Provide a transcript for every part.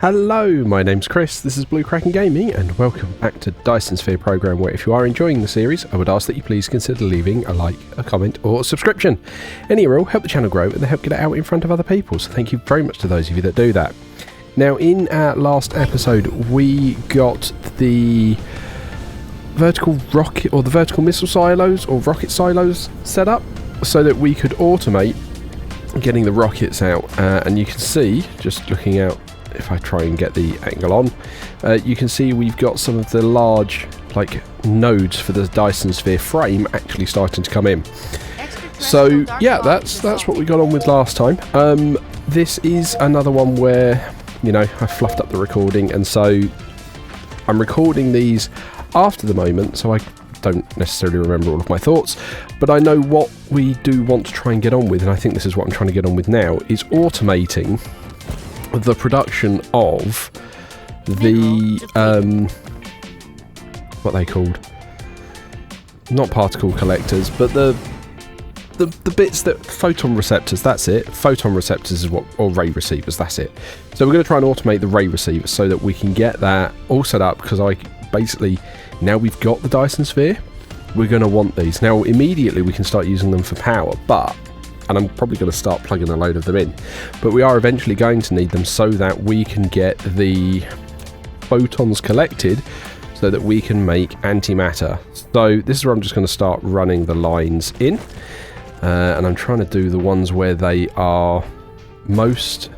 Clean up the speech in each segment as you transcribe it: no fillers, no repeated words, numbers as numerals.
Hello, my name's Chris, this is Blue Kraken Gaming, and welcome back to Dyson Sphere Program, where if you are enjoying the series, I would ask that you please consider leaving a like, a comment, or a subscription. Any or all help the channel grow and they help get it out in front of other people, so thank you very much to those of you that do that. Now, in our last episode, we got the vertical rocket, or the vertical missile silos, or rocket silos set up, so that we could automate getting the rockets out, and you can see, just looking out, if I try and get the angle on, you can see we've got some of the large nodes for the Dyson Sphere frame actually starting to come in. So yeah, that's what we got on with last time. This is another one where, you know, I fluffed up the recording, and so I'm recording these after the moment, so I don't necessarily remember all of my thoughts, but I know what we do want to try and get on with, and I think this is what I'm trying to get on with now, is automating the production of the what they called, not particle collectors, but the bits that photon receptors, that's it, photon receptors is what, or ray receivers, that's it. So we're going to try and automate the ray receivers so that we can get that all set up, because I basically, now we've got the Dyson Sphere, we're going to want these. Now immediately we can start using them for power, and I'm probably going to start plugging a load of them in, but we are eventually going to need them so that we can get the photons collected so that we can make antimatter. So this is where I'm just going to start running the lines in, and I'm trying to do the ones where they are most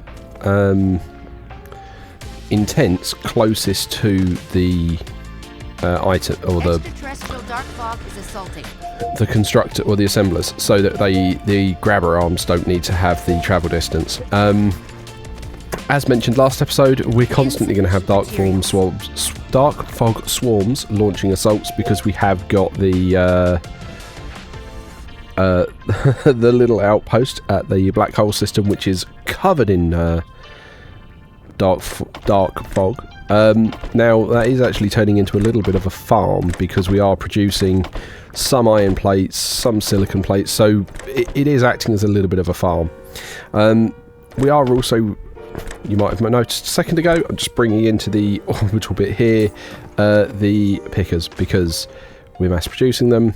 intense, closest to the item, or the constructor or the assemblers, so that the grabber arms don't need to have the travel distance. As mentioned last episode, we're constantly going to have dark fog swarms launching assaults, because we have got the the little outpost at the black hole system, which is covered in dark fog. Now that is actually turning into a little bit of a farm, because we are producing some iron plates, some silicon plates, so it is acting as a little bit of a farm. We are also, you might have noticed a second ago, I'm just bringing into the orbital bit here the pickers, because we're mass producing them.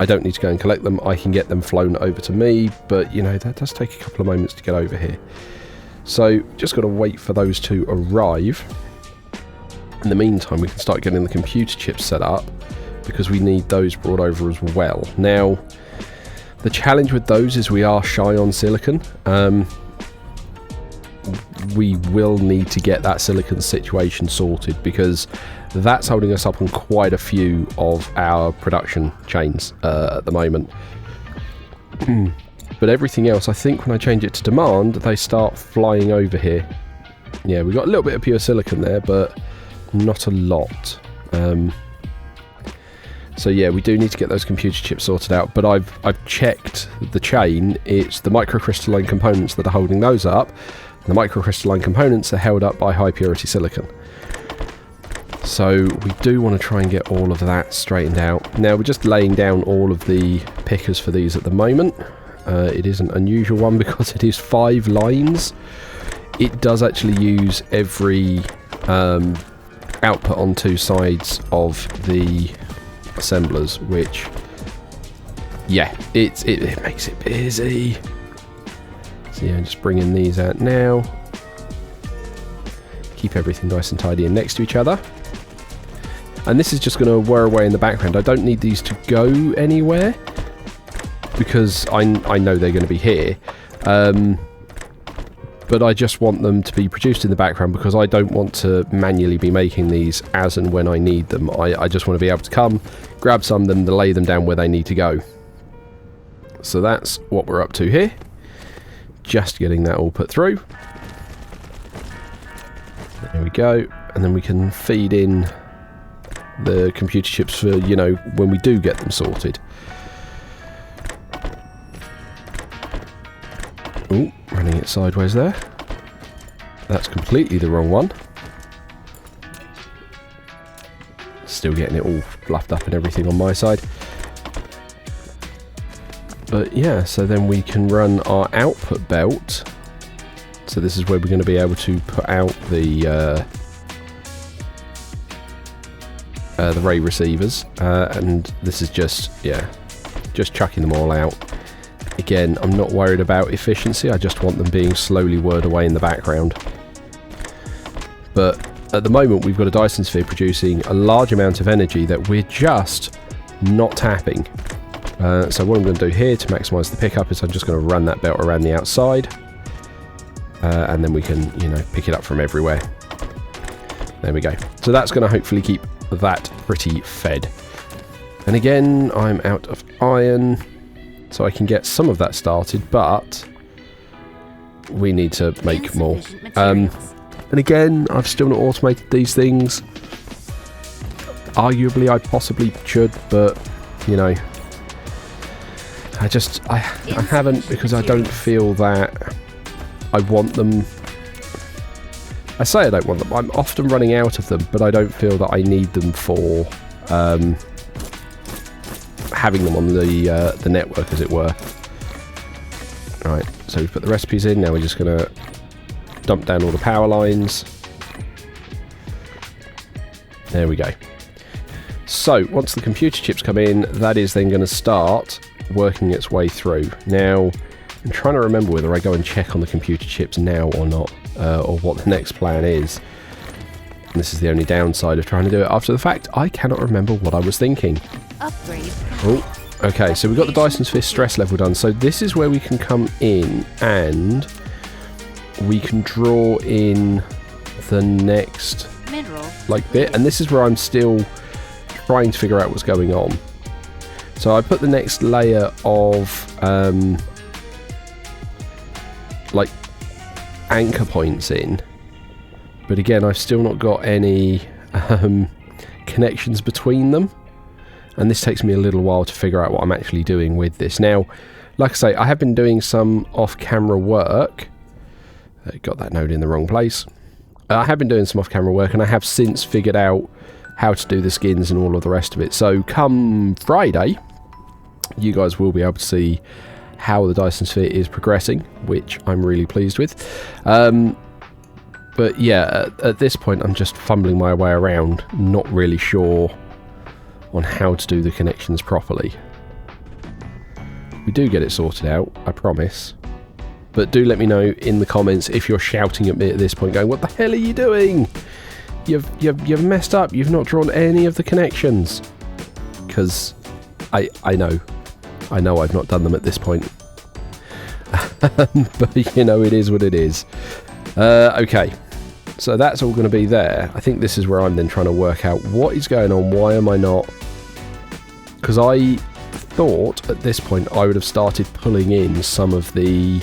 I don't need to go and collect them, I can get them flown over to me, but you know, that does take a couple of moments to get over here. So just got to wait for those to arrive. In the meantime, we can start getting the computer chips set up, because we need those brought over as well. Now, the challenge with those is we are shy on silicon. We will need to get that silicon situation sorted, because that's holding us up on quite a few of our production chains at the moment. But everything else, I think when I change it to demand, they start flying over here. Yeah, we've got a little bit of pure silicon there, but not a lot. So yeah, we do need to get those computer chips sorted out, but I've checked the chain. It's the microcrystalline components that are holding those up. The microcrystalline components are held up by high purity silicon. So we do want to try and get all of that straightened out. Now we're just laying down all of the pickers for these at the moment. It is an unusual one because it is 5 lines. It does actually use every output on 2 sides of the assemblers, which, yeah, it makes it busy. So yeah, just bringing these out now. Keep everything nice and tidy and next to each other. And this is just going to whir away in the background. I don't need these to go anywhere, because I know they're going to be here. But I just want them to be produced in the background, because I don't want to manually be making these as and when I need them. I just want to be able to come, grab some of them, lay them down where they need to go. So that's what we're up to here. Just getting that all put through. There we go. And then we can feed in the computer chips for, you know, when we do get them sorted. Ooh, running it sideways there. That's completely the wrong one. Still getting it all fluffed up and everything on my side. But yeah, so then we can run our output belt So this is where we're going to be able to put out the ray receivers, and this is just chucking them all out. Again, I'm not worried about efficiency, I just want them being slowly whirred away in the background. But at the moment we've got a Dyson Sphere producing a large amount of energy that we're just not tapping. So what I'm going to do here to maximise the pickup is I'm just going to run that belt around the outside, and then we can, pick it up from everywhere. There we go. So that's going to hopefully keep that pretty fed. And again, I'm out of iron, so I can get some of that started, but we need to make more. And again, I've still not automated these things. Arguably, I possibly should, but I haven't, because I don't feel that I want them. I say I don't want them. I'm often running out of them, but I don't feel that I need them for having them on the network, as it were. Right, so we've put the recipes in. Now we're just going to dump down all the power lines. There we go. So once the computer chips come in, that is then going to start working its way through. Now, I'm trying to remember whether I go and check on the computer chips now or not, or what the next plan is. And this is the only downside of trying to do it after the fact. I cannot remember what I was thinking. Upgrade. Oh, okay, so we've got the Dyson Sphere stress level done. So this is where we can come in and we can draw in the next bit. And this is where I'm still trying to figure out what's going on. So I put the next layer of anchor points in, but again I've still not got any connections between them, and this takes me a little while to figure out what I'm actually doing with this. Now, like I say, I have been doing some off-camera work. Got that node in the wrong place. I have been doing some off-camera work, and I have since figured out how to do the skins and all of the rest of it. So come Friday, you guys will be able to see how the Dyson Sphere is progressing, which I'm really pleased with. But yeah, at this point I'm just fumbling my way around, not really sure on how to do the connections properly. We do get it sorted out, I promise. But do let me know in the comments if you're shouting at me at this point, going, "What the hell are you doing? You've messed up. You've not drawn any of the connections." Because I know I've not done them at this point. But it is what it is. Okay, so that's all going to be there. I think this is where I'm then trying to work out what is going on. Why am I not? Because I thought at this point I would have started pulling in some of the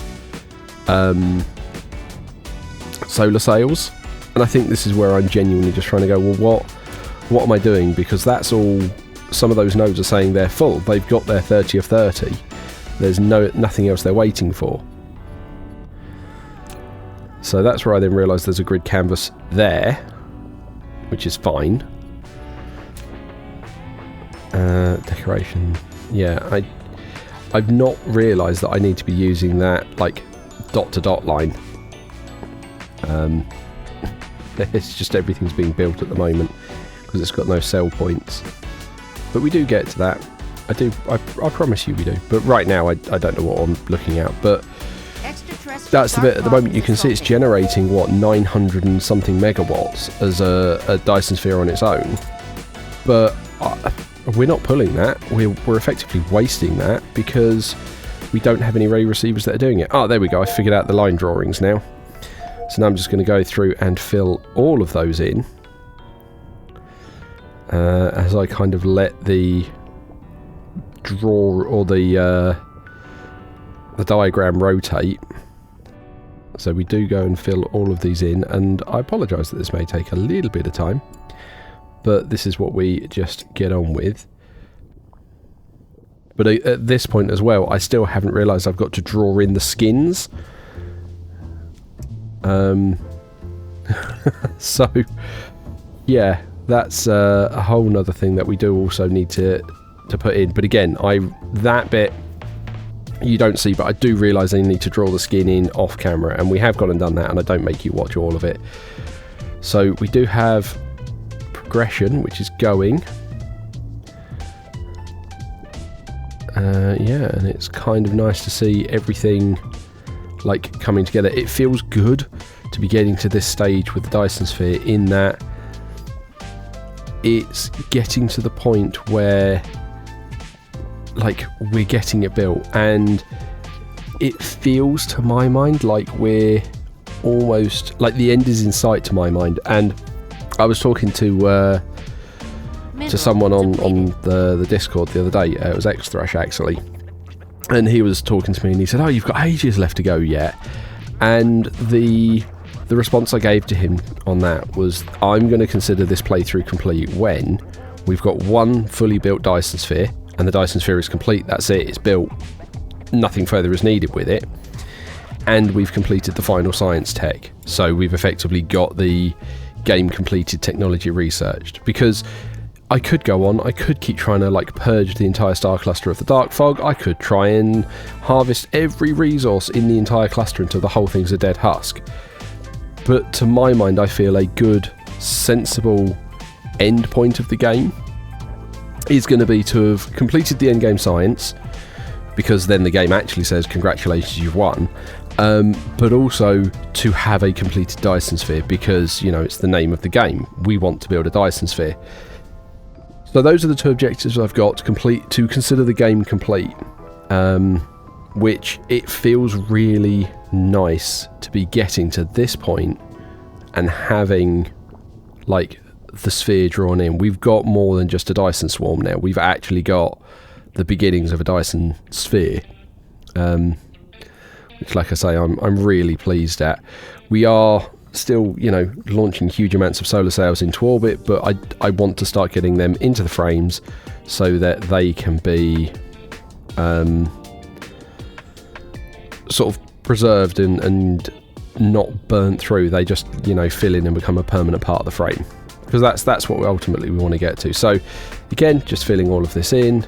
solar sails, and I think this is where I'm genuinely just trying to go, well, what am I doing? Because that's all. Some of those nodes are saying they're full. They've got their 30 of 30. There's nothing else they're waiting for. So that's where I then realised there's a grid canvas there, which is fine. Decoration. Yeah, I've not realised that I need to be using that dot to dot line. It's just everything's being built at the moment because it's got no sell points. But we do get to that. I promise you we do. But right now I don't know what I'm looking at. But that's the bit at the moment. You can see it's generating 900 and something megawatts as a Dyson Sphere on its own. But we're not pulling that. We're effectively wasting that because we don't have any ray receivers that are doing it. Oh, there we go. I figured out the line drawings now. So now I'm just going to go through and fill all of those in. As I kind of let the draw or the diagram rotate. So we do go and fill all of these in, and I apologise that this may take a little bit of time, but this is what we just get on with. But at this point as well, I still haven't realised I've got to draw in the skins. So yeah, that's a whole nother thing that we do also need to put in. But again, that bit you don't see, but I do realise they need to draw the skin in off camera, and we have gone and done that, and I don't make you watch all of it. So we do have progression, which is going. Yeah, and it's kind of nice to see everything like coming together. It feels good to be getting to this stage with the Dyson Sphere, in that it's getting to the point where like we're getting it built, and it feels to my mind like we're almost like the end is in sight to my mind. And I was talking to someone on the Discord the other day. It was Xthrush actually, and he was talking to me and he said, "Oh, you've got ages left to go yet." And the response I gave to him on that was, I'm going to consider this playthrough complete when we've got one fully built Dyson Sphere, and the Dyson Sphere is complete. That's it, it's built, nothing further is needed with it, and we've completed the final science tech. So we've effectively got the game completed, technology researched. Because I could go on, I could keep trying to like purge the entire star cluster of the dark fog, I could try and harvest every resource in the entire cluster until the whole thing's a dead husk. But to my mind, I feel a good, sensible end point of the game is going to be to have completed the end game science, because then the game actually says congratulations, you've won, but also to have a completed Dyson Sphere, because, you know, it's the name of the game. We want to build a Dyson Sphere. So those are the two objectives I've got: to consider the game complete, which it feels really nice to be getting to this point and having like the sphere drawn in. We've got more than just a Dyson swarm now. We've actually got the beginnings of a Dyson Sphere, which, like I say, I'm really pleased at. We are still, you know, launching huge amounts of solar sails into orbit, but I want to start getting them into the frames so that they can be sort of preserved and not burnt through. They just, you know, fill in and become a permanent part of the frame, because that's what we want to get to. So again, just filling all of this in,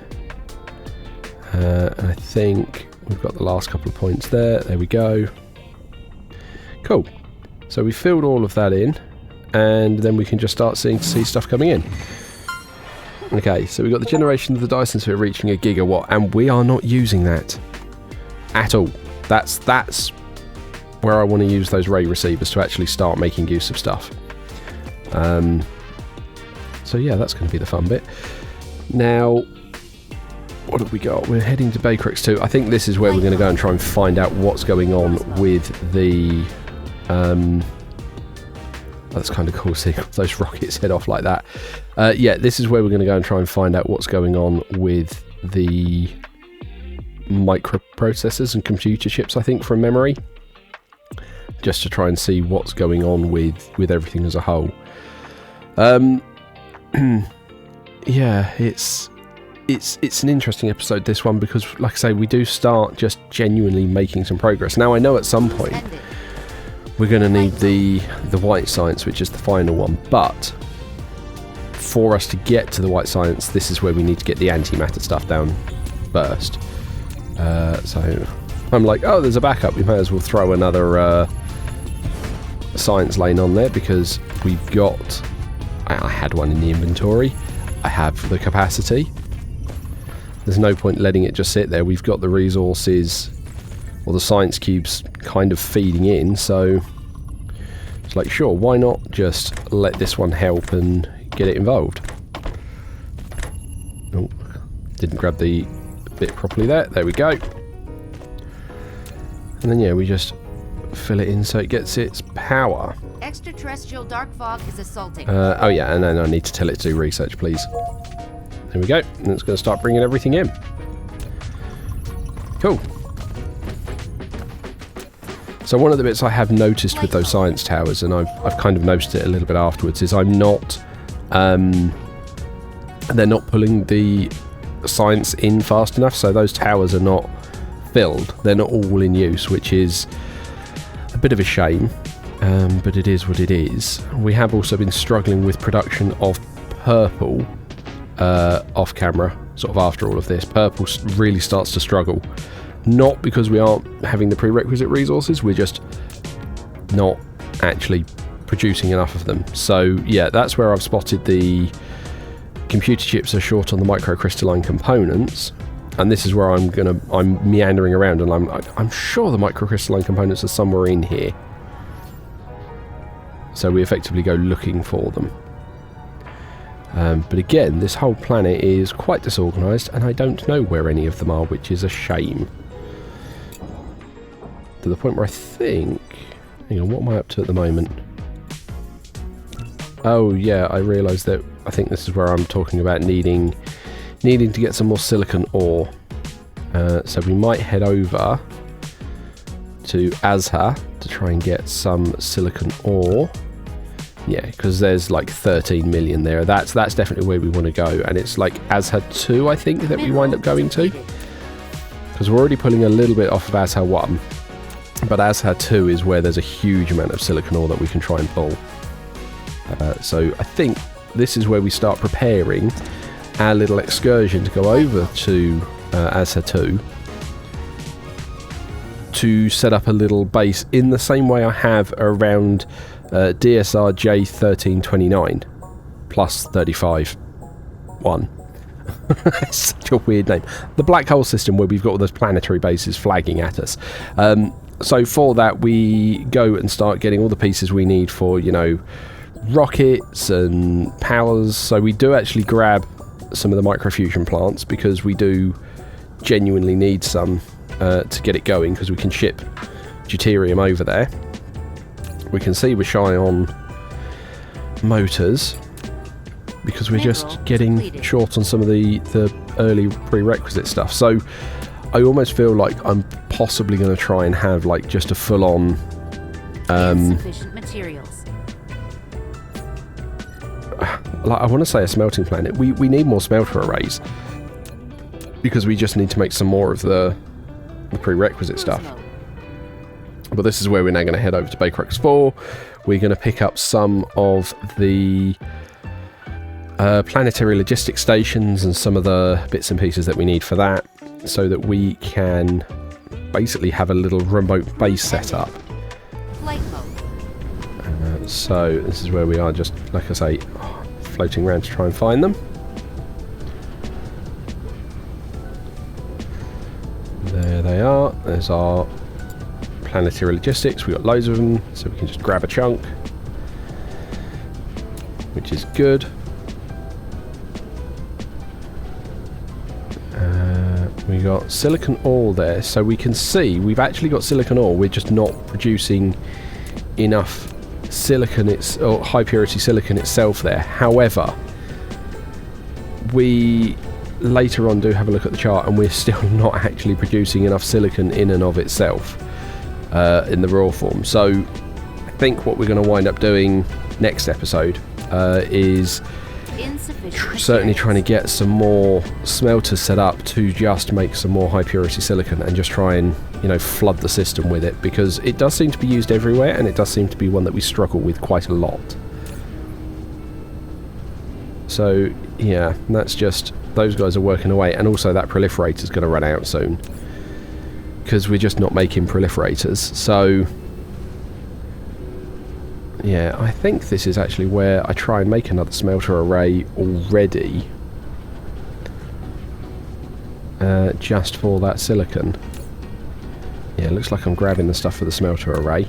and I think we've got the last couple of points there we go. Cool. So we filled all of that in, and then we can just start see stuff coming in. Okay, so we've got the generation of the Dyson Sphere reaching 1 gigawatt, and we are not using that at all. That's where I want to use those ray receivers to actually start making use of stuff. So yeah, that's going to be the fun bit. Now, what have we got? We're heading to Bakerix 2. I think this is where we're going to go and try and find out what's going on with the... that's kind of cool seeing those rockets head off like that. Yeah, this is where we're going to go and try and find out what's going on with the microprocessors and computer chips, I think, from memory, just to try and see what's going on with everything as a whole. Yeah, it's an interesting episode, this one, because, like I say, we do start just genuinely making some progress. Now, I know at some point we're going to need the white science, which is the final one, but for us to get to the white science, this is where we need to get the antimatter stuff down first. So I'm like, oh, there's a backup, we may as well throw another science lane on there, because we've got... I had one in the inventory, I have the capacity, there's no point letting it just sit there. We've got the resources, or the science cubes, kind of feeding in, so it's like, sure, why not just let this one help and get it involved. Oh, didn't grab the bit properly there we go. And then, yeah, we just fill it in so it gets its power. Extraterrestrial dark fog is assaulting. Oh yeah, and then I need to tell it to do research, please. There we go, and it's going to start bringing everything in. Cool. So one of the bits I have noticed with those science towers, and I've kind of noticed it a little bit afterwards, is I'm not... they're not pulling the science in fast enough, so those towers are not filled. They're not all in use, which is a bit of a shame, but it is what it is. We have also been struggling with production of purple off camera, sort of after all of this. Purple really starts to struggle Not because we aren't having the prerequisite resources, we're just not actually producing enough of them. So yeah, that's where I've spotted the computer chips are short on the microcrystalline components, and this is where I'm meandering around, and I'm sure the microcrystalline components are somewhere in here. So we effectively go looking for them. But again, this whole planet is quite disorganised, and I don't know where any of them are, which is a shame. To the point where I think... Hang on, what am I up to at the moment? Oh yeah, I realised that I think this is where I'm talking about needing to get some more silicon ore. So we might head over to Azha to try and get some silicon ore. Yeah, because there's like 13 million there. That's definitely where we want to go, and it's like Azha 2, I think, that we wind up going to. Because we're already pulling a little bit off of Azha 1, but Azha 2 is where there's a huge amount of silicon ore that we can try and pull. So I think this is where we start preparing our little excursion to go over to Azha 2 to set up a little base in the same way I have around DSR J1329 plus 35-1. It's such a weird name. The black hole system where we've got all those planetary bases flagging at us. So for that we go and start getting all the pieces we need for, you know, rockets and powers. So we do actually grab some of the microfusion plants because we do genuinely need some to get it going, because we can ship deuterium over there. We can see we're shy on motors because we're just getting short on some of the early prerequisite stuff. So I almost feel like I'm possibly going to try and have like just a full-on insufficient materials. Like, I want to say a smelting planet. We need more smelter arrays because we just need to make some more of the prerequisite stuff. But this is where we're now going to head over to Baycrux 4. We're going to pick up some of the planetary logistics stations and some of the bits and pieces that we need for that, so that we can basically have a little remote base set up. Flight mode. So this is where we are, just like I say, floating around to try and find them. There they are. There's our planetary logistics. We've got loads of them, so we can just grab a chunk, which is good. We got silicon ore there, so we can see we've actually got silicon ore. We're just not producing enough silicon, or high purity silicon itself there. However, we later on do have a look at the chart, and we're still not actually producing enough silicon in and of itself in the raw form. So I think what we're going to wind up doing next episode is certainly trying to get some more smelters set up to just make some more high purity silicon, and just try and, you know, flood the system with it, because it does seem to be used everywhere, and it does seem to be one that we struggle with quite a lot. So yeah, that's just, those guys are working away, and also that proliferator is going to run out soon because we're just not making proliferators. So yeah, I think this is actually where I try and make another smelter array already, just for that silicon. Yeah, it looks like I'm grabbing the stuff for the smelter array.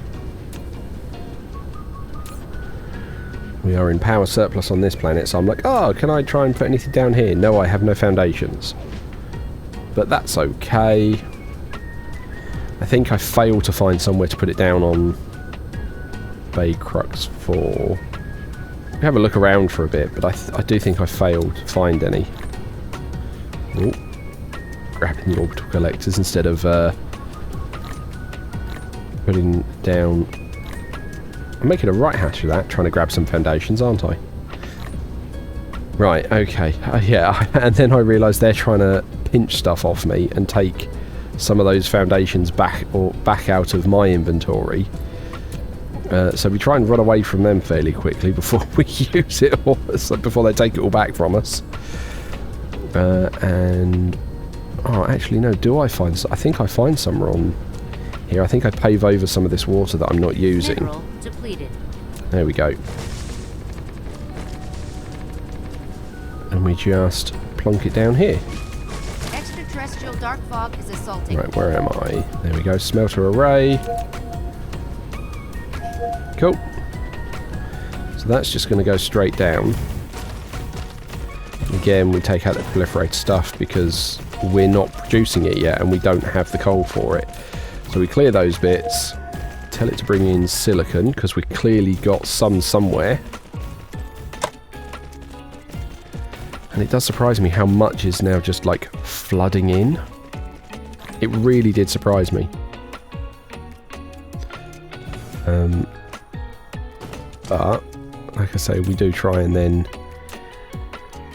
We are in power surplus on this planet, so I'm like, oh, can I try and put anything down here? No, I have no foundations. But that's okay. I think I failed to find somewhere to put it down on Baycrux 4. We have a look around for a bit, but I do think I failed to find any. Ooh. Grabbing the orbital collectors instead of putting down... I'm making a right hash of that, trying to grab some foundations, aren't I? Right, okay. Yeah, and then I realised they're trying to pinch stuff off me and take some of those foundations back out of my inventory. So we try and run away from them fairly quickly before we use it all, before they take it all back from us. And Oh, actually, no. Do I find... I think I find some on here. I think I pave over some of this water that I'm not using. Mineral depleted. There we go. And we just plonk it down here. Extraterrestrial dark fog is assaulting. Right, where am I? There we go. Smelter array. Cool. So that's just going to go straight down. Again, we take out the proliferated stuff because we're not producing it yet and we don't have the coal for it. So we clear those bits, tell it to bring in silicon because we've clearly got some somewhere. And it does surprise me how much is now just like flooding in. It really did surprise me. But, like I say, we do try and then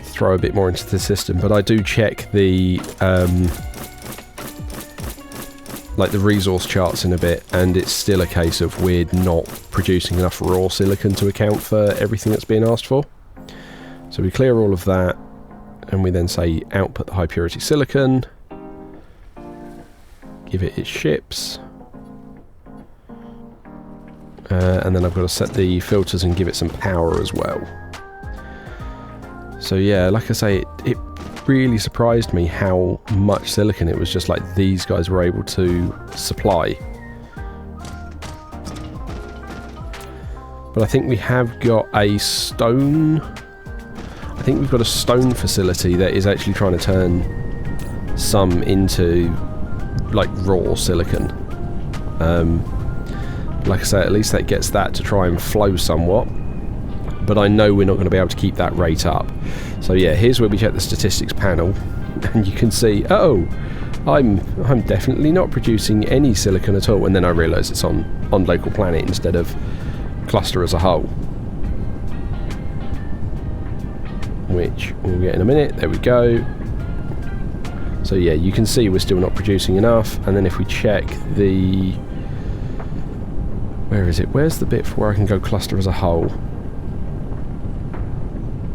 throw a bit more into the system, but I do check the like the resource charts in a bit, and it's still a case of we're not producing enough raw silicon to account for everything that's being asked for. So we clear all of that, and we then say output the high purity silicon, give it its ships, and then I've got to set the filters and give it some power as well. So yeah, like I say, it really surprised me how much silicon it was just like these guys were able to supply. But I think we have got a stone... I think we've got a stone facility that is actually trying to turn some into like raw silicon. Like I say, at least that gets that to try and flow somewhat. But I know we're not going to be able to keep that rate up. So yeah, here's where we check the statistics panel, and you can see, oh, I'm definitely not producing any silicon at all. And then I realise it's on local planet instead of cluster as a whole, which we'll get in a minute. There we go. So yeah, you can see we're still not producing enough. And then if we check the... where is it? Where's the bit for where I can go cluster as a whole?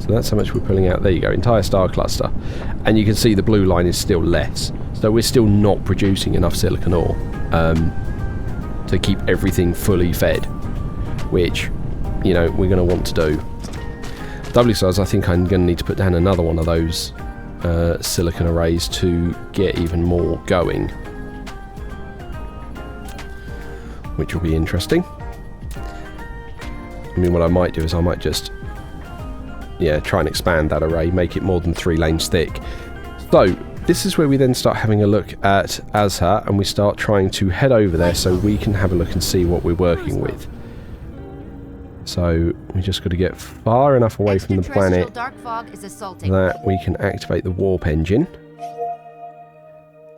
So that's how much we're pulling out. There you go, entire star cluster. And you can see the blue line is still less. So we're still not producing enough silicon ore to keep everything fully fed, which, you know, we're going to want to do. W-size, I think I'm going to need to put down another one of those silicon arrays to get even more going, which will be interesting. I mean, what I might do is I might just... yeah, try and expand that array, make it more than 3 lanes thick. So, this is where we then start having a look at Azha, and we start trying to head over there so we can have a look and see what we're working with. So, we just got to get far enough away from the planet that we can activate the warp engine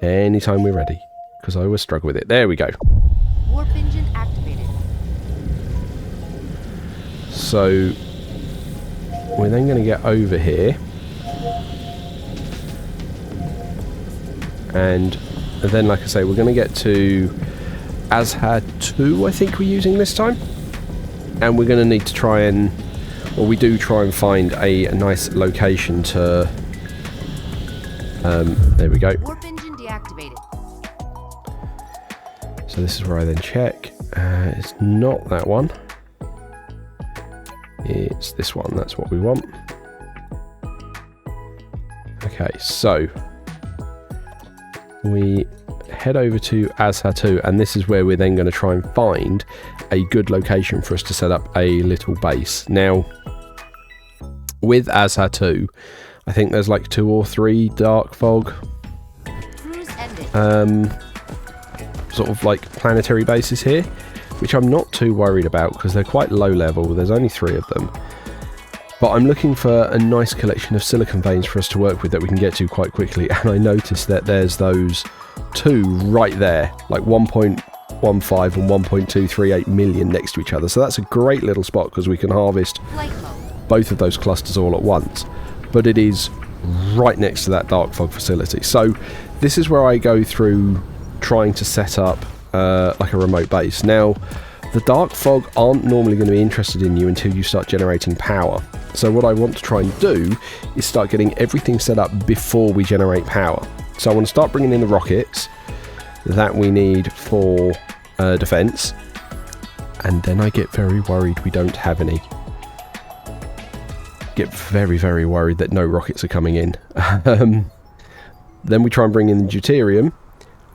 anytime we're ready, because I always struggle with it. There we go. Warp engine activated. So... we're then going to get over here, and then, like I say, we're going to get to Azha 2, I think we're using this time, and we're going to need to try and, or we do try and find a nice location to, there we go. Warp engine deactivated. So this is where I then check, it's not that one. It's this one, that's what we want. Okay, so we head over to Azha 2, and this is where we're then going to try and find a good location for us to set up a little base. Now, with Azha 2, I think there's like 2 or 3 dark fog sort of like planetary bases here, which I'm not too worried about because they're quite low level. There's only 3 of them. But I'm looking for a nice collection of silicon veins for us to work with that we can get to quite quickly. And I noticed that there's those 2 right there, like 1.15 and 1.238 million next to each other. So that's a great little spot because we can harvest both of those clusters all at once. But it is right next to that dark fog facility. So this is where I go through trying to set up like a remote base. Now, the dark fog aren't normally going to be interested in you until you start generating power. So what I want to try and do is start getting everything set up before we generate power. So I want to start bringing in the rockets that we need for defense, and then I get very worried we don't have any. Get very, very worried that no rockets are coming in. Then we try and bring in the deuterium,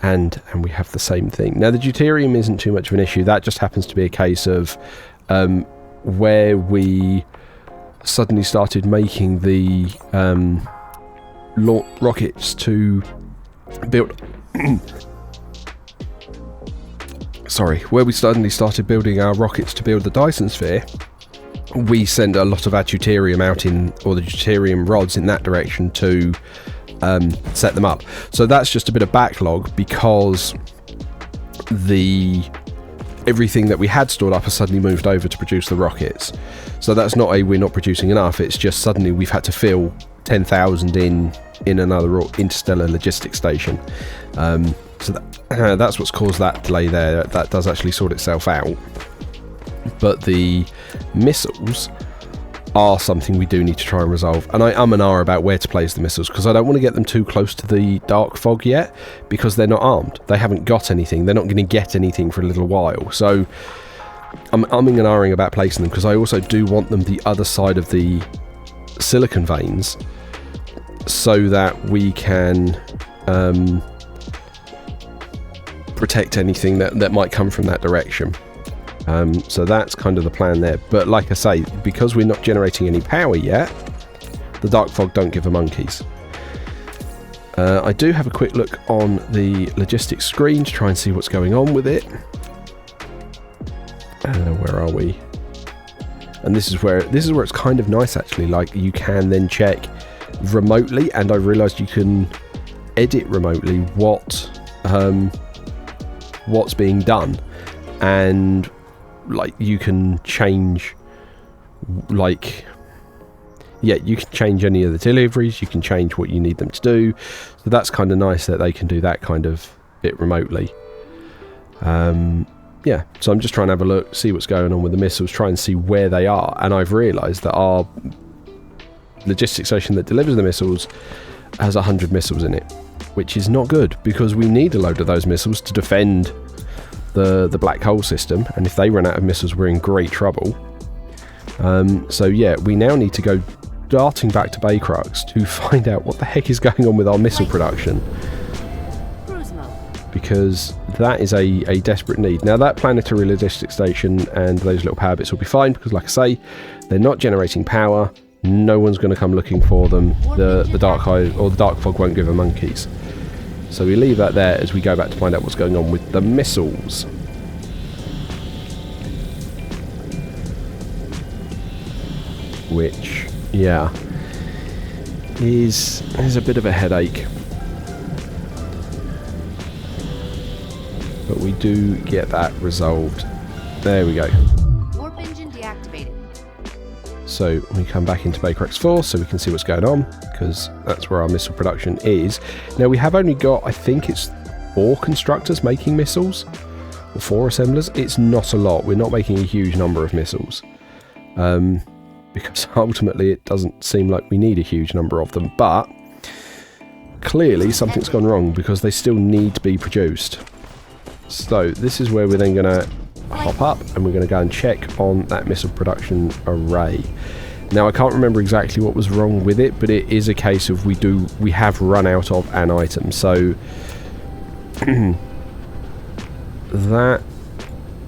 and we have the same thing. Now the deuterium isn't too much of an issue. That just happens to be a case of where we suddenly started making the rockets to build. Sorry, where we suddenly started building our rockets to build the Dyson Sphere, we send a lot of our deuterium out in, or the deuterium rods in that direction to set them up. So that's just a bit of backlog because everything that we had stored up has suddenly moved over to produce the rockets. So that's not we're not producing enough, it's just suddenly we've had to fill 10,000 in another interstellar logistics station. So that's what's caused that delay there. That does actually sort itself out. But the missiles are something we do need to try and resolve. And I and ah about where to place the missiles, because I don't want to get them too close to the dark fog yet, because they're not armed. They haven't got anything. They're not going to get anything for a little while. So I'm umming and ahhing about placing them, because I also do want them the other side of the silicon veins so that we can protect anything that might come from that direction. So that's kind of the plan there. But like I say, because we're not generating any power yet, the dark fog don't give a monkeys. I do have a quick look on the logistics screen to try and see what's going on with it. Where are we? And this is where it's kind of nice actually. Like, you can then check remotely, and I realised you can edit remotely what's being done, and like you can change, like, yeah, you can change any of the deliveries, you can change what you need them to do. So that's kind of nice that they can do that kind of bit remotely. Yeah, so I'm just trying to have a look, see what's going on with the missiles, try and see where they are. And I've realised that our logistics station that delivers the missiles has 100 missiles in it, which is not good, because we need a load of those missiles to defend the black hole system, and if they run out of missiles, we're in great trouble. So yeah, we now need to go darting back to Baycrux to find out what the heck is going on with our missile production, because that is a desperate need. Now that planetary logistics station and those little power bits will be fine, because like I say, they're not generating power. No one's going to come looking for them. The dark eye or the dark fog won't give a monkeys. So we leave that there as we go back to find out what's going on with the missiles. Which, yeah, is a bit of a headache. But we do get that resolved. There we go. Warp engine deactivated. So we come back into Baycrux 4 so we can see what's going on, because that's where our missile production is. Now we have only got, I think it's 4 constructors making missiles, or 4 assemblers. It's not a lot. We're not making a huge number of missiles, because ultimately it doesn't seem like we need a huge number of them. But clearly something's gone wrong, because they still need to be produced. So this is where we're then going to hop up, and we're going to go and check on that missile production array. Now I can't remember exactly what was wrong with it, but it is a case of we have run out of an item. So that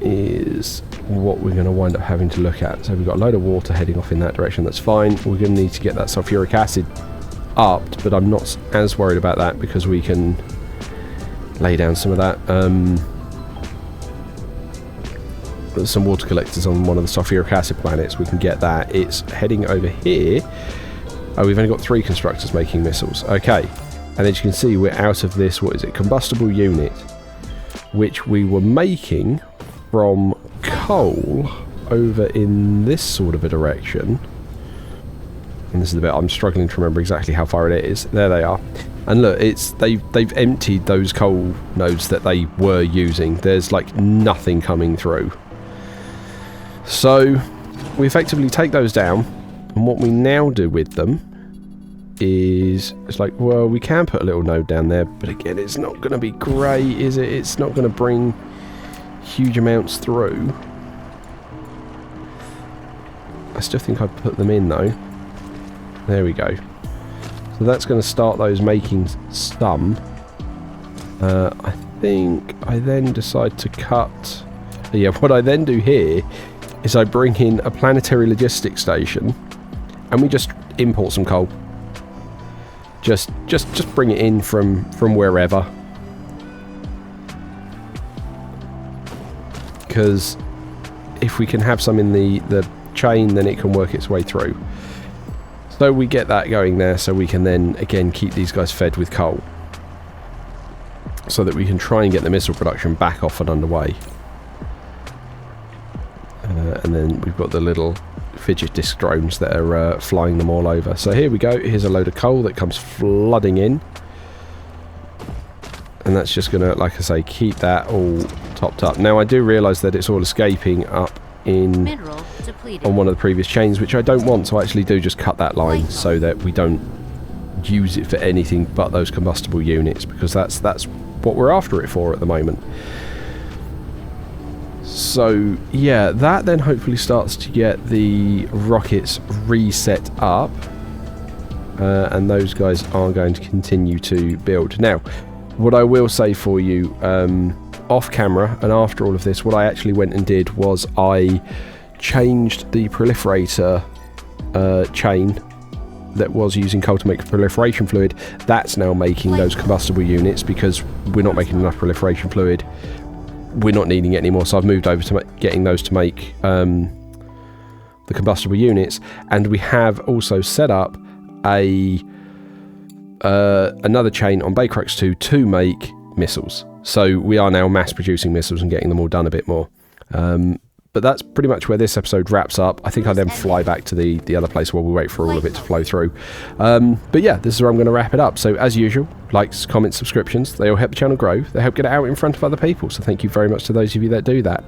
is what we're going to wind up having to look at. So we've got a load of water heading off in that direction. That's fine. We're going to need to get that sulfuric acid upped, but I'm not as worried about that, because we can lay down some of that. There's some water collectors on one of the sulfuric acid planets. We can get that. It's heading over here. Oh, we've only got 3 constructors making missiles. Okay. And as you can see, we're out of this, what is it, combustible unit, which we were making from coal over in this sort of a direction. And this is the bit I'm struggling to remember exactly how far it is. There they are. And look, they've emptied those coal nodes that they were using. There's like nothing coming through. So we effectively take those down, and what we now do with them is, it's like, well, we can put a little node down there, but again, it's not going to be great, is it? It's not going to bring huge amounts through. I still think I'd put them in though. There we go. So that's going to start those making some. I think I then decide to cut. Yeah, what I then do here is I bring in a planetary logistics station, and we just import some coal. Just bring it in from wherever. Because if we can have some in the chain, then it can work its way through. So we get that going there, so we can then again keep these guys fed with coal, so that we can try and get the missile production back off and underway. And then we've got the little fidget disc drones that are flying them all over. So here we go, here's a load of coal that comes flooding in. And that's just going to, like I say, keep that all topped up. Now I do realise that it's all escaping up in on one of the previous chains, which I don't want, so I actually do just cut that line so that we don't use it for anything but those combustible units, because that's what we're after it for at the moment. So yeah, that then hopefully starts to get the rockets reset up, and those guys are going to continue to build. Now, what I will say for you, off camera and after all of this, what I actually went and did was I changed the proliferator chain that was using coal to make proliferation fluid. That's now making those combustible units, because we're not making enough proliferation fluid. We're not needing it anymore, so I've moved over to getting those to make the combustible units. And we have also set up another chain on Baycrux 2 to make missiles. So we are now mass producing missiles and getting them all done a bit more. But that's pretty much where this episode wraps up. I think I then fly back to the other place while we wait for all of it to flow through. But yeah, this is where I'm going to wrap it up. So as usual, likes, comments, subscriptions, they all help the channel grow. They help get it out in front of other people. So thank you very much to those of you that do that.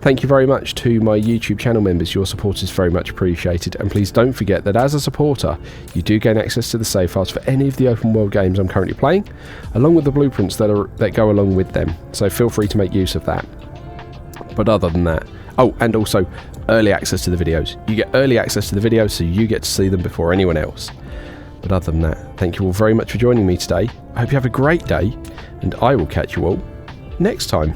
Thank you very much to my YouTube channel members. Your support is very much appreciated. And please don't forget that as a supporter, you do gain access to the save files for any of the open world games I'm currently playing, along with the blueprints that go along with them. So feel free to make use of that. But other than that, oh, and also early access to the videos. You get early access to the videos, so you get to see them before anyone else. But other than that, thank you all very much for joining me today. I hope you have a great day, and I will catch you all next time.